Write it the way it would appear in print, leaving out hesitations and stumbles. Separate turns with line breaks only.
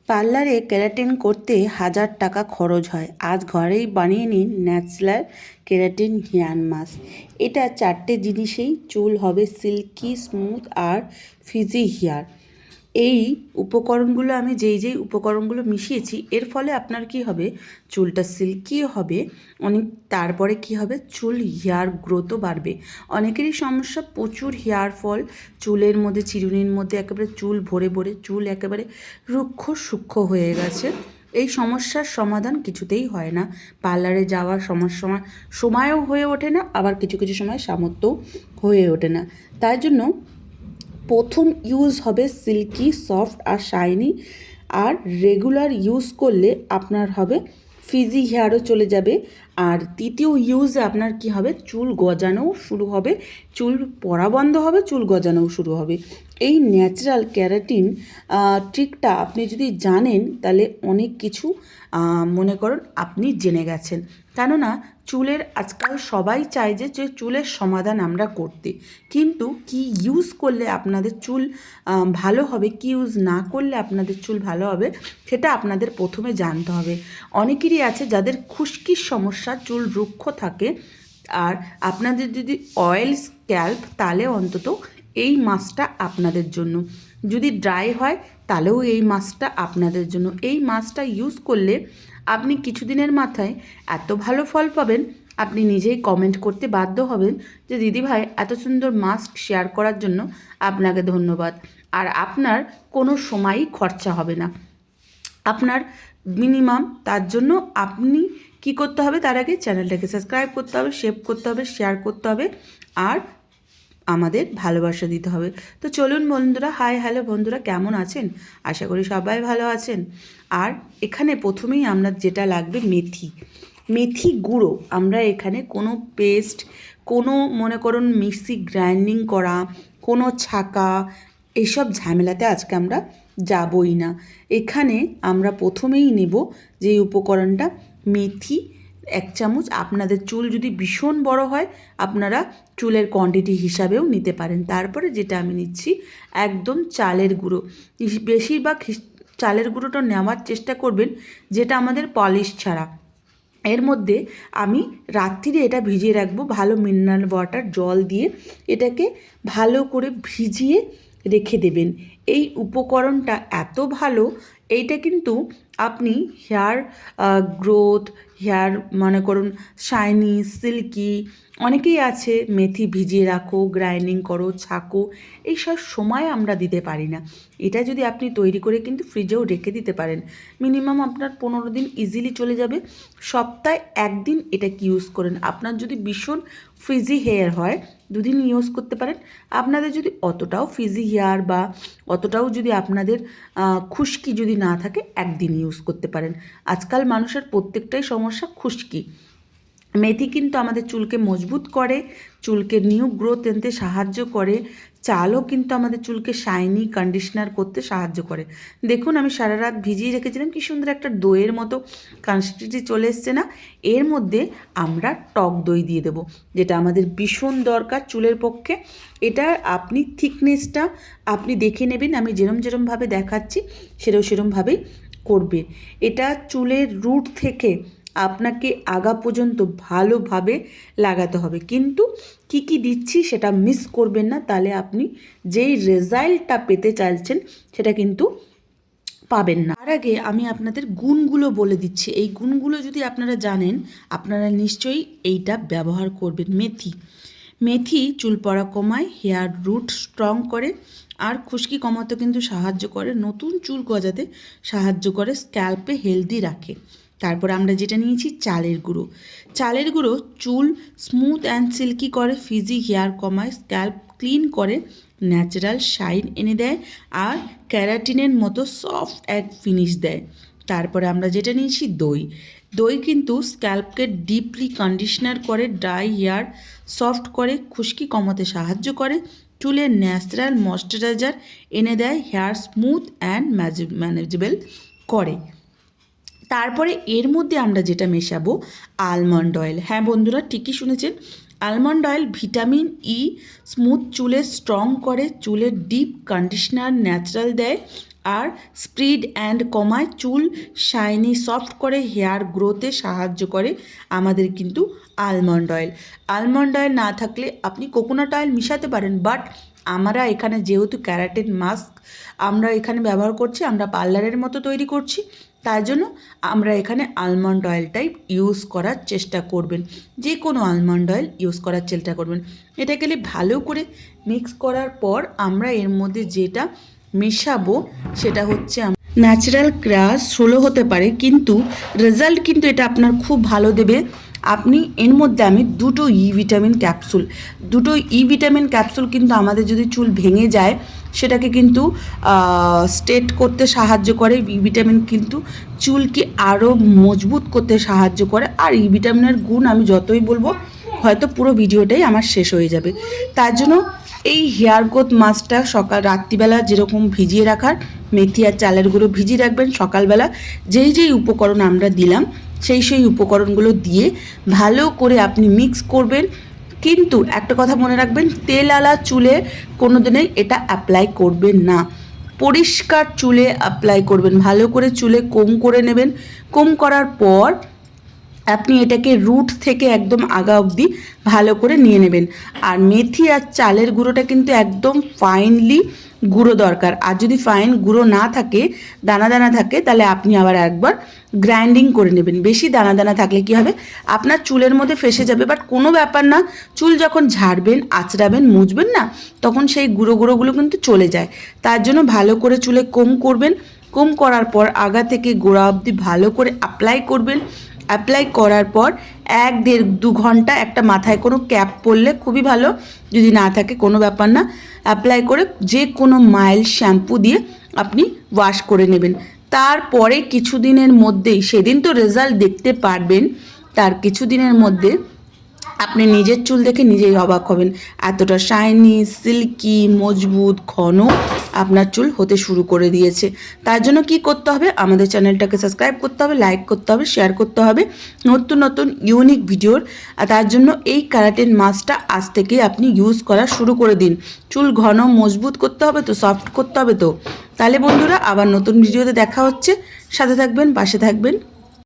পার্লারে কেরাটিন করতে 1000 টাকা খরচ হয়। আজ ঘরেই বানিয়ে নিন ন্যাচারাল কেরাটিন হেয়ার মাস্ক। এটা 4টে জিনিসেই চুল হবে সিল্কি, স্মুথ আর ফিজি হেয়ার। এই উপকরণগুলো আমি যেই উপকরণগুলো মিশিয়েছি এর ফলে আপনার কি হবে, চুলটা সিল্কিও হবে অনেক। তারপরে কি হবে, চুল হেয়ার গ্রোথও বাড়বে। অনেকেরই সমস্যা প্রচুর হেয়ার ফল, চুলের মধ্যে চিরুনির মধ্যে একেবারে চুল ভরে ভরে চুল একেবারে রুক্ষ সূক্ষ্ম হয়ে গেছে। এই সমস্যার সমাধান কিছুতেই হয় না। পার্লারে যাওয়ার সময়ও হয়ে ওঠে না, আবার কিছু কিছু সময় সামর্থ্যও হয়ে ওঠে না। তাই জন্য প্রথম ইউজ হবে সিল্কি, সফট আর শাইনি। আর রেগুলার ইউজ করলে আপনার হবে ফিজি হেয়ারও চলে যাবে। আর তৃতীয় ইউজে আপনার কি হবে, চুল গজানোও শুরু হবে, চুল পড়া বন্ধ হবে, চুল গজানোও শুরু হবে। এই ন্যাচারাল ক্যারাটিন ট্রিকটা আপনি যদি জানেন তাহলে অনেক কিছু মনে করুন আপনি জেনে গেছেন। কেননা চুলের আজকাল সবাই চায় যে চুলের সমাধান আমরা করতে, কিন্তু কি ইউজ করলে আপনাদের চুল ভালো হবে, কি ইউজ না করলে আপনাদের চুল ভালো হবে সেটা আপনাদের প্রথমে জানতে হবে। অনেকেরই আছে যাদের খুশকির সমস্যা, চুল রুক্ষ থাকে। আর আপনাদের যদি অয়েল স্ক্যাল্প তাহলে অন্তত এই মাস্কটা আপনাদের জন্য। যদি ড্রাই হয় তাহলেও এই মাস্কটা আপনাদের জন্য। এই মাস্কটা ইউজ করলে আপনি কিছুদিনের মাথায় এত ভালো ফল পাবেন, আপনি নিজেই কমেন্ট করতে বাধ্য হবেন যে দিদিভাই এত সুন্দর মাস্ক শেয়ার করার জন্য আপনাকে ধন্যবাদ। আর আপনার কোনো সময়ই খরচা হবে না আপনার মিনিমাম। তার জন্য আপনি কি করতে হবে, তার আগে চ্যানেলটাকে সাবস্ক্রাইব করতে হবে, সেভ করতে হবে, শেয়ার করতে হবে আর আমাদের ভালোবাসা দিতে হবে। তো চলুন বন্ধুরা, হাই হ্যালো বন্ধুরা, কেমন আছেন? আশা করি সবাই ভালো আছেন। আর এখানে প্রথমেই আমরা যেটা লাগবে মেথি গুঁড়ো। আমরা এখানে কোনো পেস্ট, কোনো মনে করুন মিক্সি গ্রাইন্ডিং করা, কোনো ছাকা, এইসব ঝামেলাতে আজকে আমরা যাবই না। এখানে আমরা প্রথমেই নেব যে উপকরণটা, মেথি 1 চামচ। আপনাদের চুল যদি ভীষণ বড় হয় আপনারা চুলের কোয়ান্টিটি হিসাবেও নিতে পারেন। তারপরে যেটা আমি নিচ্ছি একদম চালের গুঁড়ো। বেশিরভাগ চালের গুঁড়োটা নেওয়ার চেষ্টা করবেন যেটা আমাদের পলিশ ছাড়া। এর মধ্যে আমি রাত্রিরে এটা ভিজিয়ে রাখবো ভালো মিনারেল ওয়াটার জল দিয়ে, এটাকে ভালো করে ভিজিয়ে রেখে দেবেন। এই উপকরণটা এত ভালো, এইটা কিন্তু আপনি হেয়ার গ্রোথ, হেয়ার মনে করুন শাইনি, সিল্কি, অনেকেই আছে মেথি ভিজিয়ে রাখো, গ্রাইন্ডিং করো, ছাকো, এইসব সময় আমরা দিতে পারি না। এটা যদি আপনি তৈরি করে কিন্তু ফ্রিজেও রেখে দিতে পারেন, মিনিমাম আপনার 15 দিন ইজিলি চলে যাবে। সপ্তাহে 1 দিন এটাকে ইউজ করেন। আপনার যদি ভীষণ ফ্রিজি হেয়ার হয় 2 দিন ইউজ করতে পারেন। আপনাদের যদি অতটাও ফ্রিজি হেয়ার বা অতটাও যদি আপনাদের খুশকি যদি না থাকে 1 দিন ইউজ করতে পারেন। আজকাল মানুষের প্রত্যেকটাই সমস্যা খুশকি। মেথি কিন্তু আমাদের চুলকে মজবুত করে, চুলকে নিউ গ্রোথ আনতে সাহায্য করে। চালও কিন্তু আমাদের চুলকে শাইনি কন্ডিশনার করতে সাহায্য করে। দেখুন আমি সারা রাত ভিজিয়ে রেখেছিলাম, কি সুন্দর একটা দইয়ের মতো কনসিস্টেন্সি চলে এসছে না? এর মধ্যে আমরা টক দই দিয়ে দেবো, যেটা আমাদের ভীষণ দরকার চুলের পক্ষে। এটার আপনি থিকনেসটা আপনি দেখে নেবেন, আমি যেরমভাবে দেখাচ্ছি সেরমভাবেই করবে। এটা চুলের রুট থেকে আপনাকে আগা পর্যন্ত ভালোভাবে লাগাতে হবে, কিন্তু কি কি দিচ্ছি সেটা মিস করবেন না, তাহলে আপনি যেই রেজাল্টটা পেতে চাইছেন সেটা কিন্তু পাবেন না। তার আগে আমি আপনাদের গুণগুলো বলে দিচ্ছি। এই গুণগুলো যদি আপনারা জানেন আপনারা নিশ্চয়ই এইটা ব্যবহার করবেন। মেথি চুল পড়া কমায়, হেয়ার রুট স্ট্রং করে আর খুশকি কমাতে কিন্তু সাহায্য করে, নতুন চুল গজাতে সাহায্য করে, স্ক্যাল্পে হেলদি রাখে। তারপর আমরা যেটা নিয়েছি চালের গুঁড়ো চুল স্মুথ অ্যান্ড সিল্কি করে, ফিজি হেয়ার কমায়, স্ক্যাল্প ক্লিন করে, ন্যাচারাল শাইন এনে দেয় আর ক্যারাটিনের মতো সফট এক ফিনিশ দেয়। তারপরে আমরা যেটা নিয়েছি দই কিন্তু স্ক্যাল্পকে ডিপলি কন্ডিশনার করে, ড্রাই হেয়ার সফট করে, খুশকি কমাতে সাহায্য করে, চুলের ন্যাচারাল ময়শ্চারাইজার এনে দেয়, হেয়ার স্মুথ অ্যান্ড ম্যানেজেবল করে। তারপরে এর মধ্যে আমরা যেটা মেশাবো আলমন্ড অয়েল। হ্যাঁ বন্ধুরা, ঠিকই শুনেছেন, almond oil vitamin E smooth চুলে স্ট্রং করে, চুলের ডিপ কন্ডিশনার ন্যাচারাল দেয় আর স্প্রিড অ্যান্ড কমায়, চুল শাইনি সফট করে, হেয়ার গ্রোথে সাহায্য করে আমাদের কিন্তু আলমন্ড অয়েল। আলমন্ড অয়েল না থাকলে আপনি কোকোনাট অয়েল মিশাতে পারেন, বাট আমরা এখানে যেহেতু ক্যারাটিন মাস্ক আমরা এখানে ব্যবহার করছি, আমরা পার্লারের মতো তৈরি করছি, তার জন্য আমরা এখানে আলমন্ড অয়েলটাই ইউজ করার চেষ্টা করবেন। যে কোনো আলমন্ড অয়েল ইউজ করার চেষ্টা করবেন। এটা গেলে ভালো করে মিক্স করার পর আমরা এর মধ্যে যেটা মেশাবো সেটা হচ্ছে ন্যাচারাল ক্রাশ স্লো হতে পারে, কিন্তু রেজাল্ট কিন্তু এটা আপনার খুব ভালো দেবে। আপনি এর মধ্যে আমি দুটো ভিটামিন ক্যাপসুল কিন্তু আমাদের যদি চুল ভেঙে যায় সেটাকে কিন্তু স্ট্রেট করতে সাহায্য করে। ভিটামিন কিন্তু চুলকে আরও মজবুত করতে সাহায্য করে। আর ভিটামিনের গুণ আমি যতই বলবো হয়তো পুরো ভিডিওটাই আমার শেষ হয়ে যাবে। তার জন্য এই হেয়ার গ্রোথ মাস্কটা রাত্রিবেলা যেরকম ভিজিয়ে রাখার, মেথি আর চালের গুঁড়ো ভিজিয়ে রাখবেন, সকালবেলা যেই উপকরণ আমরা দিলাম সেই উপকরণগুলো দিয়ে ভালো করে আপনি মিক্স করবেন। কিন্তু একটা কথা মনে রাখবেন, তেলওয়ালা চুলে কোনো দিনই এটা অ্যাপ্লাই করবেন না, পরিষ্কার চুলে অ্যাপ্লাই করবেন। ভালো করে চুলে কোম করে নেবেন। কোম করার পর আপনি এটাকে রুট থেকে একদম আগা অবধি ভালো করে নিয়ে নেবেন। আর মেথি আর চালের গুঁড়োটা কিন্তু একদম ফাইনলি গুঁড়ো দরকার। আর যদি ফাইন গুঁড়ো না থাকে, দানা দানা থাকে, তাহলে আপনি আবার একবার গ্রাইন্ডিং করে নেবেন। বেশি দানা দানা থাকলে কী হবে, আপনার চুলের মধ্যে ফেসে যাবে, বাট কোনো ব্যাপার না। চুল যখন ঝাড়বেন, আঁচড়াবেন, মুছবেন না, তখন সেই গুঁড়োগুলো কিন্তু চলে যায়। তার জন্য ভালো করে চুলে কোম করবেন। কোম করার পর আগা থেকে গোড়া অবধি ভালো করে অ্যাপ্লাই করবেন। অ্যাপ্লাই করার পর 1-1.5-2 ঘন্টা একটা মাথায় কোনো ক্যাপ পরলে খুবই ভালো, যদি না থাকে কোনো ব্যাপার না। অ্যাপ্লাই করে যে কোনো মাইল্ড শ্যাম্পু দিয়ে আপনি ওয়াশ করে নেবেন। তারপরে কিছুদিনের মধ্যেই, সেদিন তো রেজাল্ট দেখতে পারবেন, তার কিছুদিনের মধ্যে আপনি নিজের চুল দেখে নিজেই অবাক হবেন, এতটা শাইনি, সিল্কি, মজবুত, ঘন আপনার চুল হতে শুরু করে দিয়েছে। তার জন্য কি করতে হবে, আমাদের চ্যানেলটাকে সাবস্ক্রাইব করতে হবে, লাইক করতে হবে, শেয়ার করতে হবে নতুন নতুন ইউনিক ভিডিওর। আর তার জন্য এই ক্যারাটিন মাস্কটা আজ থেকেই আপনি ইউজ করা শুরু করে দিন। চুল ঘন মজবুত করতে হবে তো, সফট করতে হবে তো। তাহলে বন্ধুরা, আবার নতুন ভিডিওতে দেখা হচ্ছে। সাথে থাকবেন, পাশে থাকবেন।